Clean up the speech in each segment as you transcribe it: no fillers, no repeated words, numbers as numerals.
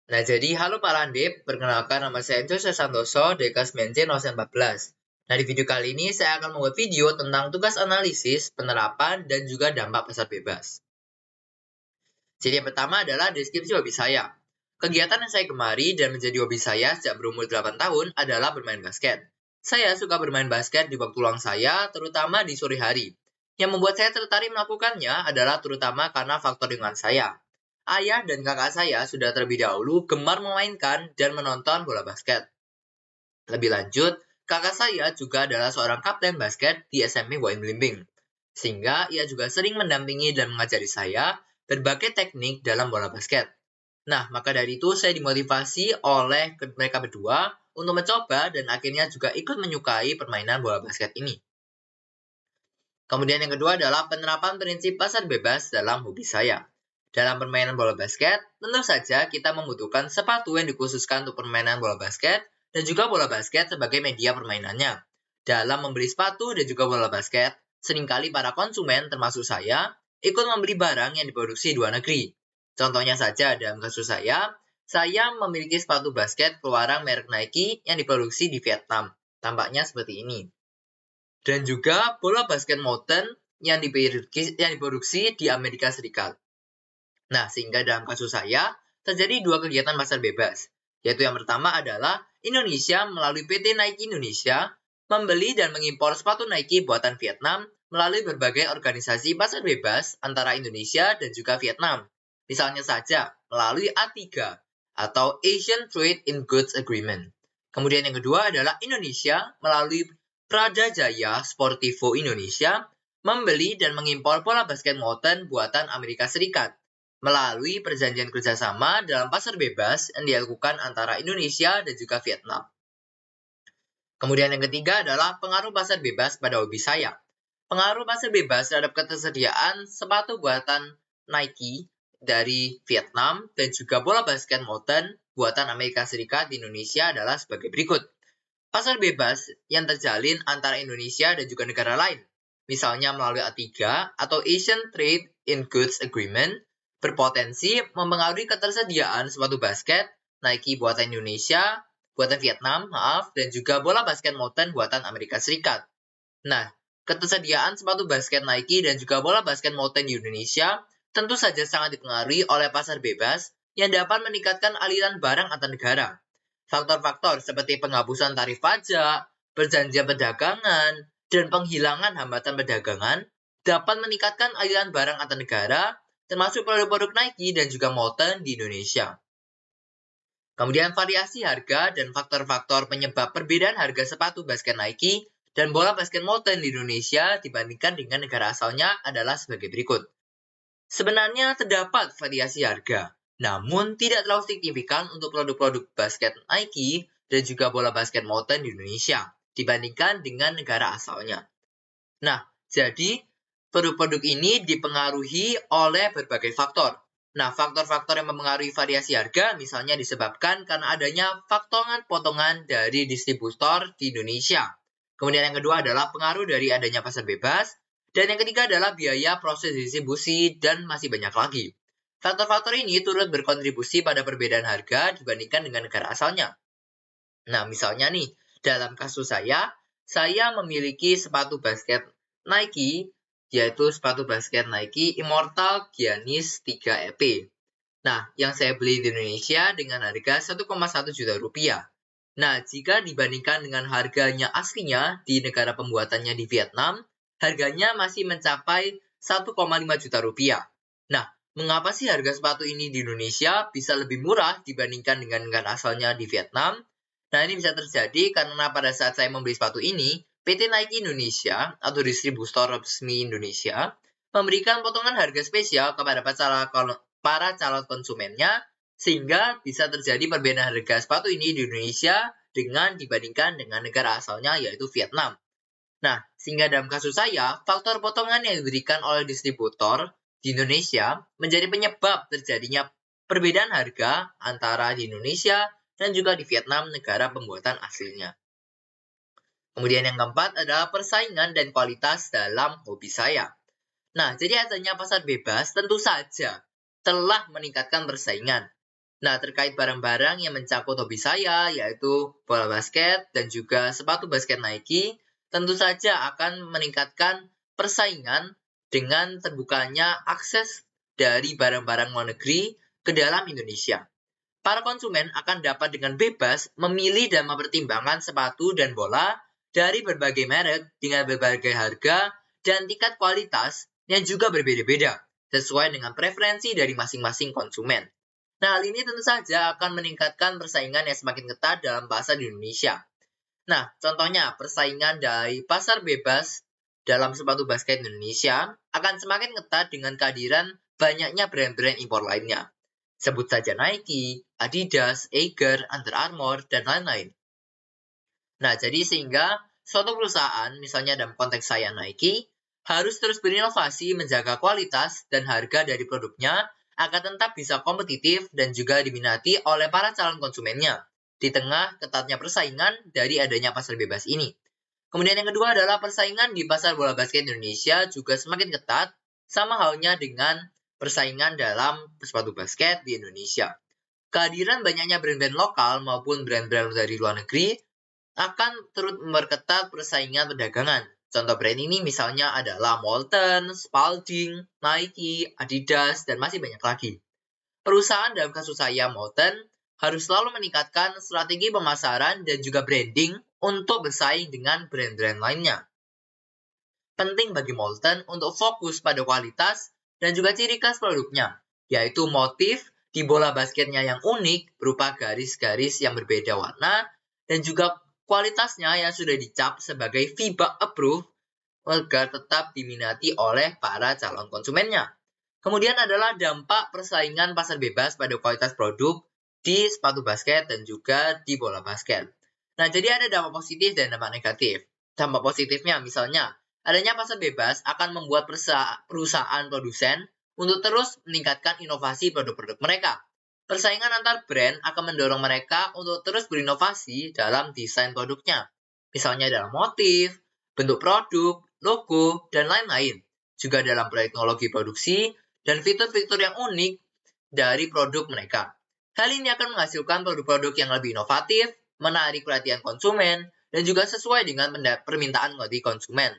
Nah, jadi halo Pak Landip, perkenalkan nama saya Enzo Santoso dari kelas 9C 014. Nah, di video kali ini saya akan membuat video tentang tugas analisis, penerapan, dan juga dampak pasar bebas. Jadi yang pertama adalah deskripsi hobi saya. Kegiatan yang saya gemari dan menjadi hobi saya sejak berumur 8 tahun adalah bermain basket. Saya suka bermain basket di waktu luang saya, terutama di sore hari. Yang membuat saya tertarik melakukannya adalah terutama karena faktor lingkungan saya. Ayah dan kakak saya sudah terlebih dahulu gemar memainkan dan menonton bola basket. Lebih lanjut, kakak saya juga adalah seorang kapten basket di SMP Wain Blimbing. Sehingga ia juga sering mendampingi dan mengajari saya berbagai teknik dalam bola basket. Nah, maka dari itu saya dimotivasi oleh mereka berdua untuk mencoba dan akhirnya juga ikut menyukai permainan bola basket ini. Kemudian yang kedua adalah penerapan prinsip pasar bebas dalam hobi saya. Dalam permainan bola basket, tentu saja kita membutuhkan sepatu yang dikhususkan untuk permainan bola basket dan juga bola basket sebagai media permainannya. Dalam membeli sepatu dan juga bola basket, seringkali para konsumen termasuk saya ikut membeli barang yang diproduksi di luar negeri. Contohnya saja dalam kasus saya memiliki sepatu basket keluaran merek Nike yang diproduksi di Vietnam. Tampaknya seperti ini. Dan juga bola basket modern yang diproduksi di Amerika Serikat. Nah, sehingga dalam kasus saya, terjadi dua kegiatan pasar bebas. Yaitu yang pertama adalah Indonesia melalui PT Nike Indonesia membeli dan mengimpor sepatu Nike buatan Vietnam melalui berbagai organisasi pasar bebas antara Indonesia dan juga Vietnam. Misalnya saja, melalui A3 atau Asian Trade in Goods Agreement. Kemudian yang kedua adalah Indonesia melalui Prada Jaya Sportivo Indonesia membeli dan mengimpor bola basket modern buatan Amerika Serikat melalui perjanjian kerjasama dalam pasar bebas yang dilakukan antara Indonesia dan juga Vietnam. Kemudian yang ketiga adalah pengaruh pasar bebas pada hobi saya. Pengaruh pasar bebas terhadap ketersediaan sepatu buatan Nike dari Vietnam dan juga bola basket modern buatan Amerika Serikat di Indonesia adalah sebagai berikut. Pasar bebas yang terjalin antara Indonesia dan juga negara lain, misalnya melalui A3 atau Asian Trade in Goods Agreement, berpotensi mempengaruhi ketersediaan sepatu basket Nike buatan Vietnam, dan juga bola basket modern buatan Amerika Serikat. Nah, ketersediaan sepatu basket Nike dan juga bola basket modern di Indonesia tentu saja sangat dipengaruhi oleh pasar bebas yang dapat meningkatkan aliran barang antar negara. Faktor-faktor seperti penghapusan tarif pajak, perjanjian perdagangan, dan penghilangan hambatan perdagangan dapat meningkatkan aliran barang antar negara, termasuk produk-produk Nike dan juga modern di Indonesia. Kemudian variasi harga dan faktor-faktor penyebab perbedaan harga sepatu basket Nike dan bola basket modern di Indonesia dibandingkan dengan negara asalnya adalah sebagai berikut. Sebenarnya terdapat variasi harga, namun tidak terlalu signifikan untuk produk-produk basket Nike dan juga bola basket modern di Indonesia dibandingkan dengan negara asalnya. Nah, jadi produk-produk ini dipengaruhi oleh berbagai faktor. Nah, faktor-faktor yang mempengaruhi variasi harga misalnya disebabkan karena adanya potongan dari distributor di Indonesia. Kemudian yang kedua adalah pengaruh dari adanya pasar bebas. Dan yang ketiga adalah biaya proses distribusi dan masih banyak lagi. Faktor-faktor ini turut berkontribusi pada perbedaan harga dibandingkan dengan negara asalnya. Nah, misalnya nih, dalam kasus saya memiliki sepatu basket Nike, yaitu sepatu basket Nike Immortal Giannis 3 EP. Nah, yang saya beli di Indonesia dengan harga 1,1 juta rupiah. Nah, jika dibandingkan dengan harganya aslinya di negara pembuatannya di Vietnam, harganya masih mencapai 1,5 juta rupiah. Nah, mengapa sih harga sepatu ini di Indonesia bisa lebih murah dibandingkan dengan negara asalnya di Vietnam? Nah, ini bisa terjadi karena pada saat saya membeli sepatu ini, PT Nike Indonesia atau distributor resmi Indonesia memberikan potongan harga spesial kepada para calon konsumennya sehingga bisa terjadi perbedaan harga sepatu ini di Indonesia dibandingkan dengan negara asalnya yaitu Vietnam. Nah, sehingga dalam kasus saya, faktor potongan yang diberikan oleh distributor di Indonesia menjadi penyebab terjadinya perbedaan harga antara di Indonesia dan juga di Vietnam, negara pembuatan aslinya. Kemudian yang keempat adalah persaingan dan kualitas dalam hobi saya. Nah, jadi adanya pasar bebas tentu saja telah meningkatkan persaingan. Nah, terkait barang-barang yang mencakup hobi saya, yaitu bola basket dan juga sepatu basket Nike, tentu saja akan meningkatkan persaingan dengan terbukanya akses dari barang-barang luar negeri ke dalam Indonesia. Para konsumen akan dapat dengan bebas memilih dan mempertimbangkan sepatu dan bola dari berbagai merek dengan berbagai harga dan tingkat kualitas yang juga berbeda-beda, sesuai dengan preferensi dari masing-masing konsumen. Nah, hal ini tentu saja akan meningkatkan persaingan yang semakin ketat dalam pasar di Indonesia. Nah, contohnya persaingan dari pasar bebas dalam sepatu basket Indonesia akan semakin ketat dengan kehadiran banyaknya brand-brand impor lainnya. Sebut saja Nike, Adidas, Eiger, Under Armour, dan lain-lain. Nah, jadi sehingga suatu perusahaan, misalnya dalam konteks saya Nike, harus terus berinovasi menjaga kualitas dan harga dari produknya agar tetap bisa kompetitif dan juga diminati oleh para calon konsumennya di tengah ketatnya persaingan dari adanya pasar bebas ini. Kemudian yang kedua adalah persaingan di pasar bola basket Indonesia juga semakin ketat, sama halnya dengan persaingan dalam sepatu basket di Indonesia. Kehadiran banyaknya brand-brand lokal maupun brand-brand dari luar negeri akan turut memperketat persaingan perdagangan. Contoh brand ini misalnya adalah Molten, Spalding, Nike, Adidas, dan masih banyak lagi. Perusahaan dalam kasus saya, Molten, harus selalu meningkatkan strategi pemasaran dan juga branding untuk bersaing dengan brand-brand lainnya. Penting bagi Molten untuk fokus pada kualitas dan juga ciri khas produknya, yaitu motif di bola basketnya yang unik berupa garis-garis yang berbeda warna dan juga kualitasnya yang sudah dicap sebagai FIBA approved agar tetap diminati oleh para calon konsumennya. Kemudian adalah dampak persaingan pasar bebas pada kualitas produk di sepatu basket dan juga di bola basket. Nah, jadi ada dampak positif dan dampak negatif. Dampak positifnya misalnya, adanya pasar bebas akan membuat perusahaan produsen untuk terus meningkatkan inovasi produk-produk mereka. Persaingan antar brand akan mendorong mereka untuk terus berinovasi dalam desain produknya. Misalnya dalam motif, bentuk produk, logo, dan lain-lain. Juga dalam teknologi produksi dan fitur-fitur yang unik dari produk mereka. Hal ini akan menghasilkan produk-produk yang lebih inovatif, menarik perhatian konsumen, dan juga sesuai dengan permintaan dari konsumen.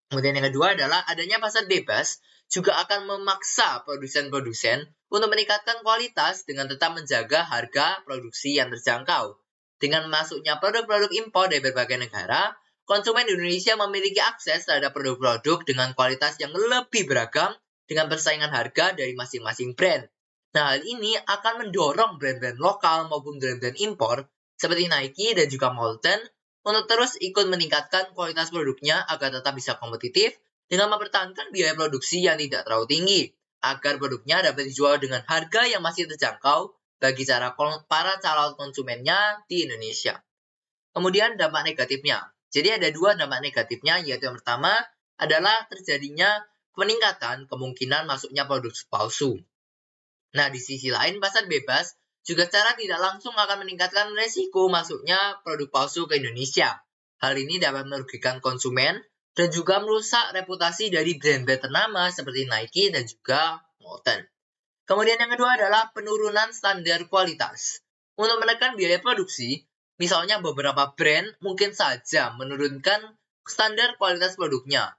Kemudian yang kedua adalah adanya pasar bebas juga akan memaksa produsen-produsen untuk meningkatkan kualitas dengan tetap menjaga harga produksi yang terjangkau. Dengan masuknya produk-produk impor dari berbagai negara, konsumen Indonesia memiliki akses terhadap produk-produk dengan kualitas yang lebih beragam dengan persaingan harga dari masing-masing brand. Nah, hal ini akan mendorong brand-brand lokal maupun brand-brand impor seperti Nike dan juga Molten untuk terus ikut meningkatkan kualitas produknya agar tetap bisa kompetitif dengan mempertahankan biaya produksi yang tidak terlalu tinggi, agar produknya dapat dijual dengan harga yang masih terjangkau bagi para calon konsumennya di Indonesia. Kemudian dampak negatifnya. Jadi ada dua dampak negatifnya, yaitu yang pertama adalah terjadinya peningkatan kemungkinan masuknya produk palsu. Nah, di sisi lain, pasar bebas juga secara tidak langsung akan meningkatkan resiko masuknya produk palsu ke Indonesia. Hal ini dapat merugikan konsumen dan juga merusak reputasi dari brand-brand ternama seperti Nike dan juga Molten. Kemudian yang kedua adalah penurunan standar kualitas. Untuk menekan biaya produksi, misalnya beberapa brand mungkin saja menurunkan standar kualitas produknya.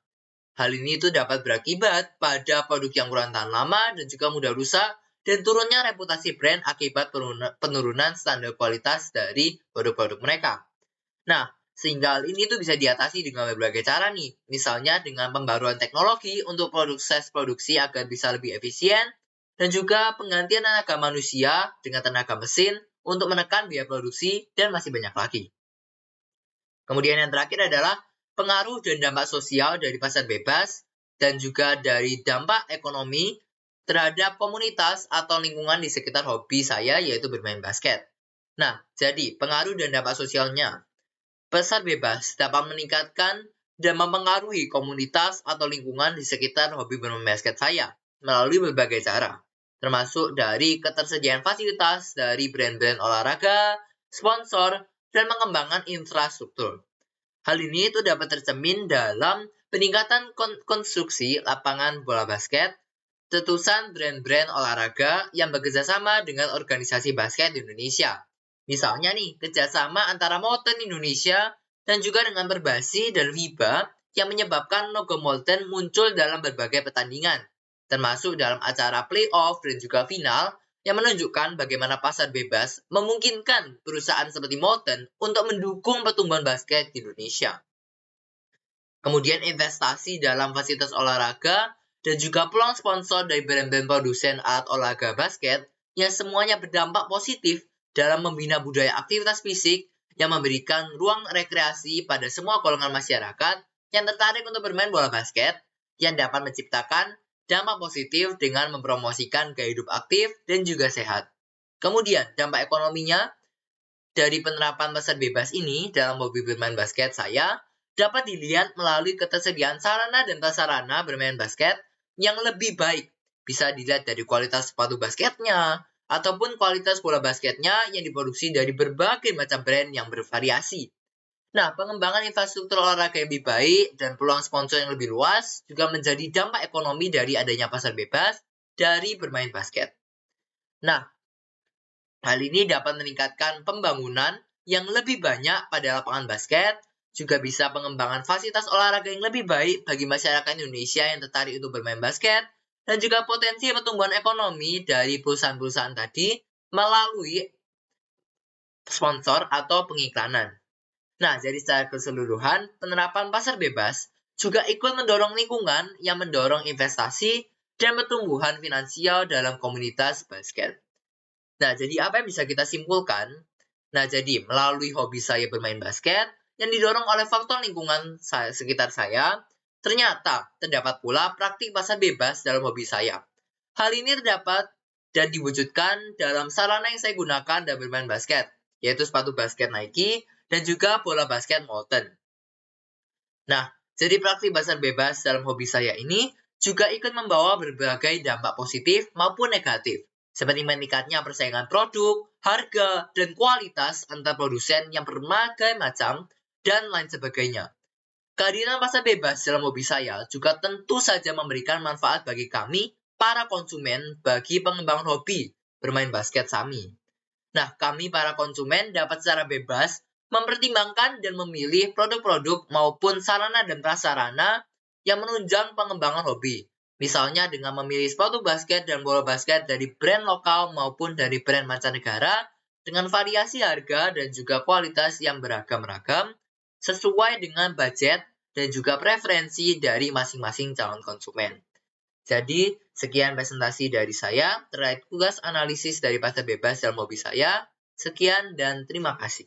Hal ini itu dapat berakibat pada produk yang kurang tahan lama dan juga mudah rusak dan turunnya reputasi brand akibat penurunan standar kualitas dari produk-produk mereka. Nah, sehingga hal ini tuh bisa diatasi dengan berbagai cara nih. Misalnya dengan pembaruan teknologi untuk proses produksi agar bisa lebih efisien, dan juga penggantian tenaga manusia dengan tenaga mesin untuk menekan biaya produksi, dan masih banyak lagi. Kemudian yang terakhir adalah pengaruh dan dampak sosial dari pasar bebas, dan juga dari dampak ekonomi terhadap komunitas atau lingkungan di sekitar hobi saya, yaitu bermain basket. Nah, jadi pengaruh dan dampak sosialnya. Pasar bebas dapat meningkatkan dan mempengaruhi komunitas atau lingkungan di sekitar hobi bermain basket saya melalui berbagai cara, termasuk dari ketersediaan fasilitas dari brand-brand olahraga, sponsor, dan pengembangan infrastruktur. Hal ini itu dapat tercermin dalam peningkatan konstruksi lapangan bola basket, cetusan brand-brand olahraga yang bekerjasama dengan organisasi basket di Indonesia. Misalnya nih, kerjasama antara Molten Indonesia dan juga dengan Perbasi dan FIBA yang menyebabkan logo Molten muncul dalam berbagai pertandingan, termasuk dalam acara playoff dan juga final yang menunjukkan bagaimana pasar bebas memungkinkan perusahaan seperti Molten untuk mendukung pertumbuhan basket di Indonesia. Kemudian investasi dalam fasilitas olahraga dan juga peluang sponsor dari brand-brand produsen alat olahraga basket yang semuanya berdampak positif dalam membina budaya aktivitas fisik yang memberikan ruang rekreasi pada semua golongan masyarakat yang tertarik untuk bermain bola basket yang dapat menciptakan dampak positif dengan mempromosikan gaya hidup aktif dan juga sehat. Kemudian dampak ekonominya dari penerapan pasar bebas ini dalam hobi bermain basket saya dapat dilihat melalui ketersediaan sarana dan prasarana bermain basket yang lebih baik. Bisa dilihat dari kualitas sepatu basketnya, ataupun kualitas bola basketnya yang diproduksi dari berbagai macam brand yang bervariasi. Nah, pengembangan infrastruktur olahraga yang lebih baik dan peluang sponsor yang lebih luas juga menjadi dampak ekonomi dari adanya pasar bebas dari bermain basket. Nah, hal ini dapat meningkatkan pembangunan yang lebih banyak pada lapangan basket, juga bisa pengembangan fasilitas olahraga yang lebih baik bagi masyarakat Indonesia yang tertarik untuk bermain basket, dan juga potensi pertumbuhan ekonomi dari perusahaan-perusahaan tadi melalui sponsor atau pengiklanan. Nah, jadi secara keseluruhan, penerapan pasar bebas juga ikut mendorong lingkungan yang mendorong investasi dan pertumbuhan finansial dalam komunitas basket. Nah, jadi apa yang bisa kita simpulkan? Nah, jadi melalui hobi saya bermain basket yang didorong oleh faktor lingkungan sekitar saya, ternyata terdapat pula praktik pasar bebas dalam hobi saya. Hal ini terdapat dan diwujudkan dalam sarana yang saya gunakan dalam bermain basket, yaitu sepatu basket Nike dan juga bola basket Molten. Nah, jadi praktik pasar bebas dalam hobi saya ini juga ikut membawa berbagai dampak positif maupun negatif, seperti meningkatnya persaingan produk, harga, dan kualitas antar produsen yang berbagai macam, dan lain sebagainya. Kehadiran pasar bebas dalam hobi saya juga tentu saja memberikan manfaat bagi kami, para konsumen, bagi pengembangan hobi bermain basket kami. Nah, kami para konsumen dapat secara bebas mempertimbangkan dan memilih produk-produk maupun sarana dan prasarana yang menunjang pengembangan hobi. Misalnya dengan memilih sepatu basket dan bola basket dari brand lokal maupun dari brand mancanegara dengan variasi harga dan juga kualitas yang beragam-ragam sesuai dengan budget dan juga preferensi dari masing-masing calon konsumen. Jadi, sekian presentasi dari saya terkait tugas analisis dari pasar bebas dalam hobi saya. Sekian dan terima kasih.